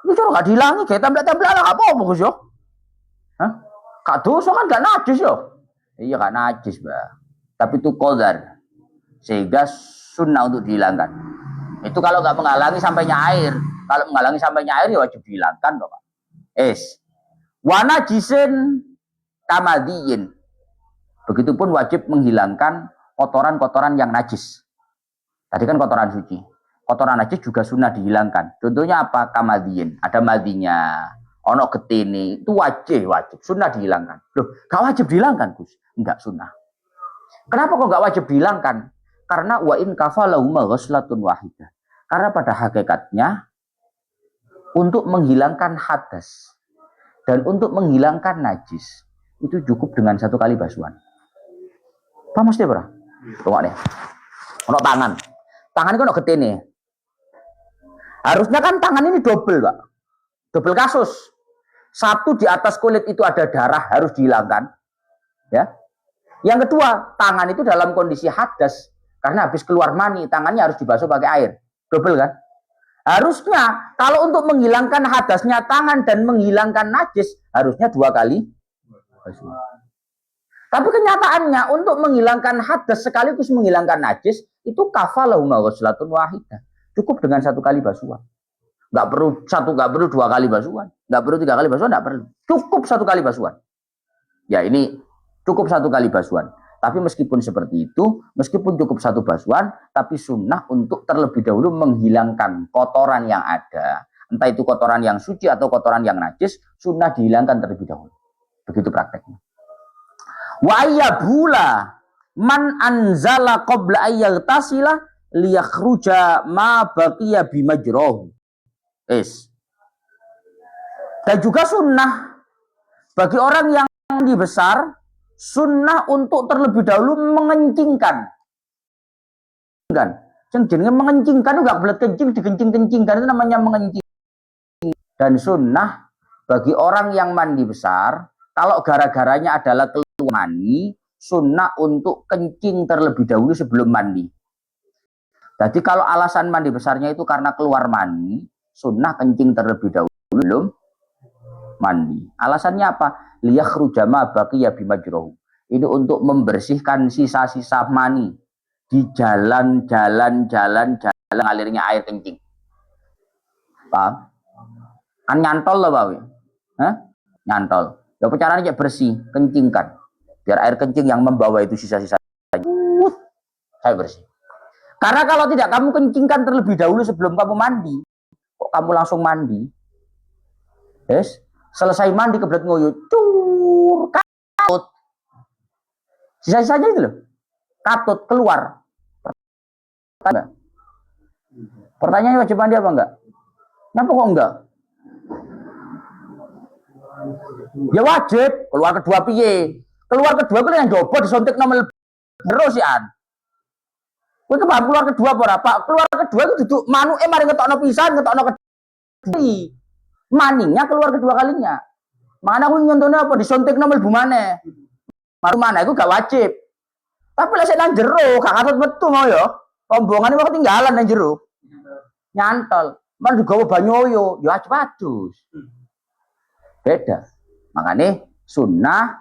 Itu cara gak dihilangi, kayak template-template lah apa Gus yo. Hah? Kak dosa kan gak najis yo. Iya gak najis, Mbak. Tapi itu qadar. Sehingga sunnah untuk dihilangkan. Itu kalau nggak menghalangi sampainya air. Kalau menghalangi sampainya air ya wajib dihilangkan, Bapak. Wana jisin kamadiin. Begitupun wajib menghilangkan kotoran-kotoran yang najis. Tadi kan kotoran suci. Kotoran najis juga sunnah dihilangkan. Contohnya apa? Kamadiin. Ada madinya. Ono getini. Itu wajib. Sunnah dihilangkan. Loh, gak wajib dihilangkan, Gus? Enggak sunnah. Kenapa kok nggak wajib dihilangkan? Karena wa in kafalahuma ghuslatun wahidah. Karena pada hakikatnya untuk menghilangkan hadas dan untuk menghilangkan najis itu cukup dengan satu kali basuhan. Paham mesti berapa? Tengok nih. Ono tangan. Tangan itu ono getene. Harusnya kan tangan ini double, Pak. Double kasus. Satu di atas kulit itu ada darah harus dihilangkan. Ya. Yang kedua, tangan itu dalam kondisi hadas. Karena habis keluar mani, tangannya harus dibasuh pakai air. Double kan? Harusnya, kalau untuk menghilangkan hadasnya tangan dan menghilangkan najis, harusnya 2 kali basuh. Tapi kenyataannya, untuk menghilangkan hadas sekaligus menghilangkan najis, itu kafalahuma ghuslatun wahidah. Cukup dengan 1 kali basuhan. Nggak perlu 2 kali basuhan. Nggak perlu 3 kali basuhan, nggak perlu. Cukup 1 kali basuhan. Ya ini cukup 1 kali basuhan. Tapi meskipun seperti itu, meskipun cukup 1 basuhan, tapi sunnah untuk terlebih dahulu menghilangkan kotoran yang ada. Entah itu kotoran yang suci atau kotoran yang najis, sunnah dihilangkan terlebih dahulu. Begitu prakteknya. Wa ayyabula man anzala qabla ayyagtasila liyakhruja ma baqiya bimajrahu. Dan juga sunnah bagi orang yang mandi besar, sunnah untuk terlebih dahulu mengencingkan. Jenenge mengencingkan enggak boleh kencing dikencing-kencingkan, itu namanya mengencing. Dan sunnah bagi orang yang mandi besar, kalau gara-garanya adalah keluar mani, sunnah untuk kencing terlebih dahulu sebelum mandi. Jadi kalau alasan mandi besarnya itu karena keluar mani, sunnah kencing terlebih dahulu belum mandi. Alasannya apa? Liyakhruja ma baqiya bimajrahu. Ini untuk membersihkan sisa-sisa mani di jalan ngalirnya air kencing. Paham? Kan nyantol loh, Pak. Hah? Nyantol. Ya caranya kayak bersih, kencingkan. Biar air kencing yang membawa itu sisa-sisa saya bersih. Karena kalau tidak kamu kencingkan terlebih dahulu sebelum kamu mandi, kok kamu langsung mandi? Selesai mandi kebelet nguyuh, katut. Sisa-sisanya itu loh. Katut keluar. Pertanyaannya wajib mandi apa enggak? Kenapa kok enggak? Ya wajib. Keluar kedua piye? Keluar kedua kuwi yang jopo disontek nomor terus ya. Kowe paham keluar kedua apa? Pak, keluar kedua itu duduk manuke mari ngetokno pisan, ngetokno kedua. Maningnya keluar kedua kalinya. Mana aku nyontone apa disontek nomor bu maneh. Maru mana iku gak wajib. Tapi lek nang jero gak katut metu mau ya. Rombongane kok ketinggalan nang jero. Nyantol. Man digawa banyoyo, ya adus. Beda. Makanya sunnah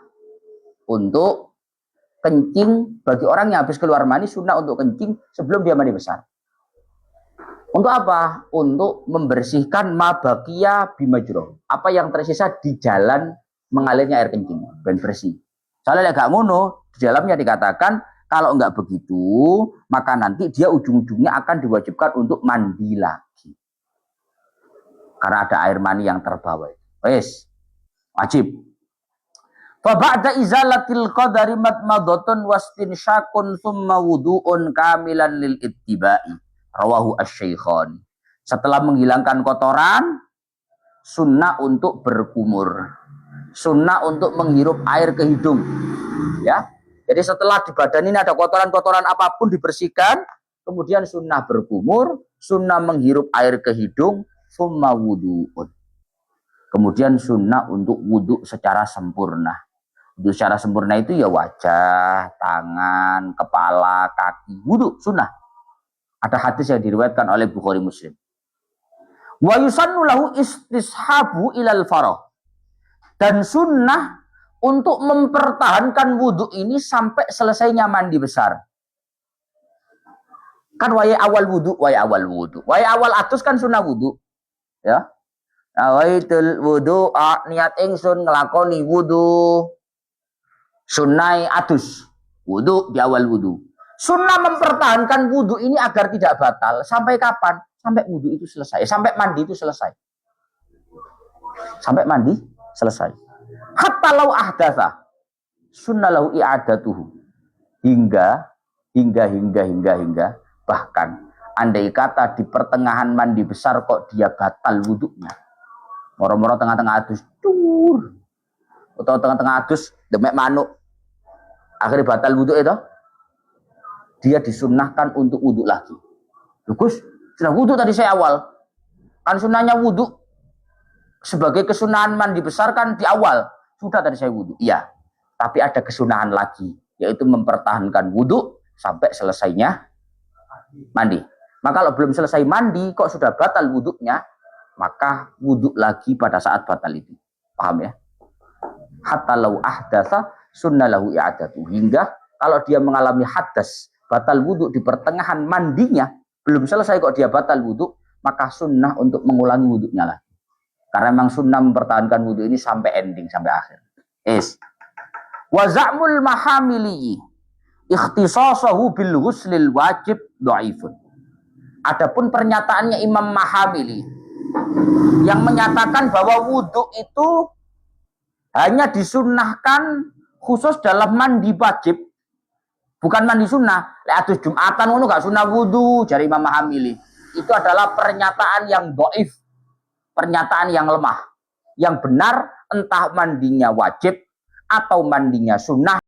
untuk kencing bagi orang yang habis keluar mani, sunnah untuk kencing sebelum dia mandi besar. Untuk apa? Untuk membersihkan mabakia bimajro. Apa yang tersisa di jalan mengalirnya air kencing dan bersih. Soalnya gak ngono, di dalamnya dikatakan kalau enggak begitu, maka nanti dia ujung-ujungnya akan diwajibkan untuk mandi lagi. Karena ada air mani yang terbawa. Wes. Wajib. Fa ba'da izalatil qadari madmadatun wastinsyaqun thumma wudu'un kamilan lil ittiba'i. Rawahu asy-syaikhan. Setelah menghilangkan kotoran, sunnah untuk berkumur. Sunnah untuk menghirup air ke hidung. Ya. Jadi setelah di badan ini ada kotoran-kotoran apapun dibersihkan, kemudian sunnah berkumur, sunnah menghirup air ke hidung, thumma wudu'un. Kemudian sunnah untuk wudhu secara sempurna. Wudhu secara sempurna itu ya wajah, tangan, kepala, kaki. Wudhu sunnah. Ada hadis yang diriwayatkan oleh Bukhari Muslim. Wa yusannu lahu istishabu ilal farah. Dan sunnah untuk mempertahankan wudhu ini sampai selesainya mandi besar. Kan waya awal wudhu, waya awal wudhu. Waya awal atus kan sunnah wudhu. Ya. Awaitul wudu niat ingsun ngelakoni wudu sunnah atus wudu di awal wudu. Sunnah mempertahankan wudu ini agar tidak batal sampai kapan? Sampai wudu itu selesai, sampai mandi itu selesai. Sampai mandi selesai. Hatta lau ahdatsa sunnah lau i'adatuhu. Hingga bahkan andai kata di pertengahan mandi besar kok dia batal wudunya. Moro-moro tengah-tengah adus dur. Atau tengah-tengah adus demek manuk. Akhirnya batal wudhu itu. Dia disunnahkan untuk wudhu lagi. Gus, sudah wudhu tadi saya awal. Kan sunnahnya wudhu sebagai kesunahan mandi besar kan di awal. Sudah tadi saya wudhu. Iya. Tapi ada kesunahan lagi, yaitu mempertahankan wudhu sampai selesainya mandi. Maka kalau belum selesai mandi kok sudah batal wudhunya, maka wudhu lagi pada saat batal itu. Paham ya? Hatta lau ahdatsa sunnah lahu i'adatu. Hingga kalau dia mengalami hadas, batal wudhu di pertengahan mandinya, belum selesai kok dia batal wudhu, maka sunnah untuk mengulangi wudhunya lagi. Karena memang sunnah mempertahankan wudhu ini sampai ending, sampai akhir. Wa za'mul mahamili ikhtisasahu bil ghuslil wajib dhaifun. Adapun pernyataannya Imam Mahamili yang menyatakan bahwa wudhu itu hanya disunnahkan khusus dalam mandi wajib, bukan mandi sunnah. Atus Jumatan ngono gak sunnah wudhu, jari Imam Mahamili. Itu adalah pernyataan yang dhaif, pernyataan yang lemah. Yang benar entah mandinya wajib atau mandinya sunnah.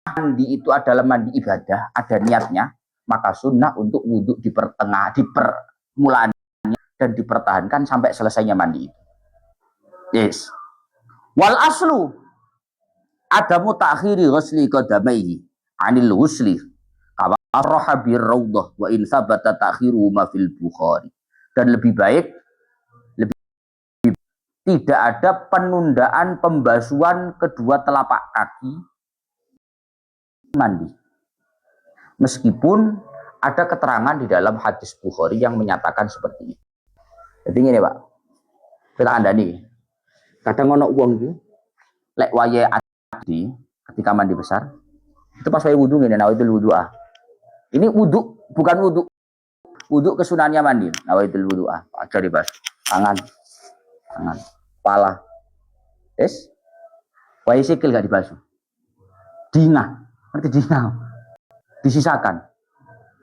Mandi itu adalah mandi ibadah, ada niatnya, maka sunnah untuk wudhu di permulaan dan dipertahankan sampai selesainya mandi itu. Yes. Wal aslu adamu ta'khiri ghusli qadamaihi 'anil ghusli kama arraha bir raudhah wa in sabata ta'khiruhu ma fil Bukhari. Dan lebih baik tidak ada penundaan pembasuhan kedua telapak kaki mandi. Meskipun ada keterangan di dalam hadis Bukhari yang menyatakan seperti itu. Jadi ini Pak, kita andani. Kadang ono wong iki lek wayahe adi ketika mandi besar, itu pas wayahe wudu ngene nawaitul wudu'a. Ini wudu bukan wudu. Wudu kesunahnya mandi. Nawaitul wudu'a. Aja dibahas. Tangan, kepala. Yes. Wayahe sikil gak dibasuh. Dina, ngerti dina. Disisakan.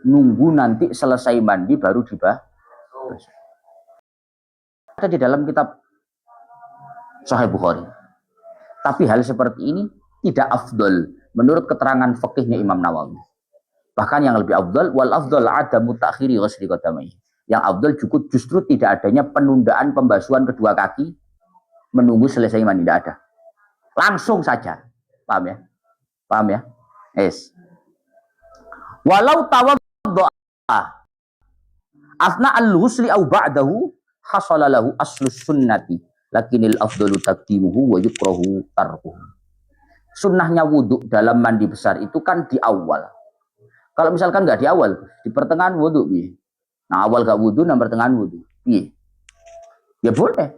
Nunggu nanti selesai mandi baru dibasuh. Ada di dalam kitab Sahih Bukhari. Tapi hal seperti ini tidak afdol menurut keterangan fikihnya Imam Nawawi. Bahkan yang lebih afdol, wal afdol adamu takhiri ghusli qadamai. Yang afdol justru tidak adanya penundaan pembasuhan kedua kaki menunggu selesai mandi, tidak ada. Langsung saja. Paham ya? Paham ya? Yes. Walau tawaddo'a asna al-ghusli au ba'dahu hasala lahu aslus sunnati lakinil afdalu taqdimuhu wa yukrahu tarkuhu. Sunnahnya wudhu dalam mandi besar itu kan di awal. Kalau misalkan nggak di awal, di pertengahan wudhu, nah awal gak wudhu, nah pertengahan wudhu, ya boleh.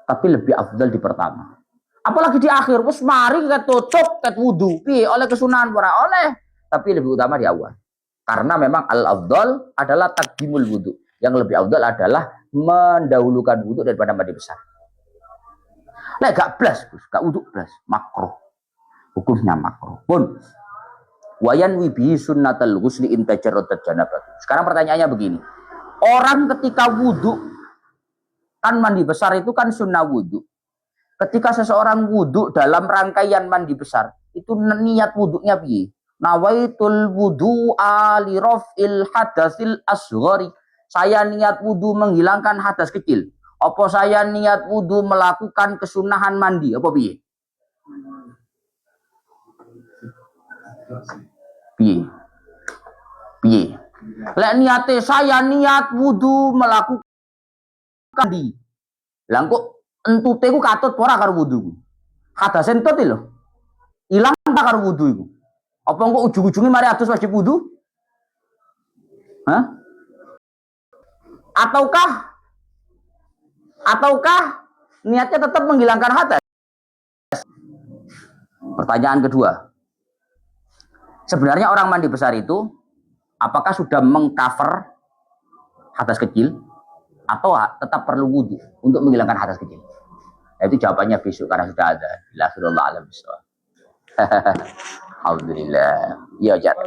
Tapi lebih afdal di pertama. Apalagi di akhir, wes mari kita tutup, kita wudhu, oleh kesunahan para oleh. Tapi lebih utama di awal. Karena memang al-afdal adalah taqdimul wudhu. Yang lebih afdal adalah mendahulukan wudhu daripada mandi besar. Nah, gak blas, gak wudhu blas, makruh. Hukumnya makruh. Pun wayan wibi sunnatal ghusli intajarradat janabat. Sekarang pertanyaannya begini. Orang ketika wudhu, kan mandi besar itu kan sunnah wudhu. Ketika seseorang wudhu dalam rangkaian mandi besar, itu niat wudhunya piye? Nawaitul wudhu ali raf'il hadasil asghari. Saya niat wudhu menghilangkan hadas kecil. Apa saya niat wudhu melakukan kesunahan mandi? Apa piye? Piye? Lek niate saya niat wudhu melakukan di. Lah kok entute ku katut ora karo wudhu. Hadas entut lho. Ilang ta karo wudhu iku. Apa kok ujung-ujunge mari adus wajib wudhu? Hah? Ataukah niatnya tetap menghilangkan hadas? Pertanyaan kedua. Sebenarnya orang mandi besar itu apakah sudah mengcover hadas kecil atau tetap perlu wudhu untuk menghilangkan hadas kecil? Nah, itu jawabannya besok karena sudah ada. Alhamdulillah. Alhamdulillah. Ya, Jar.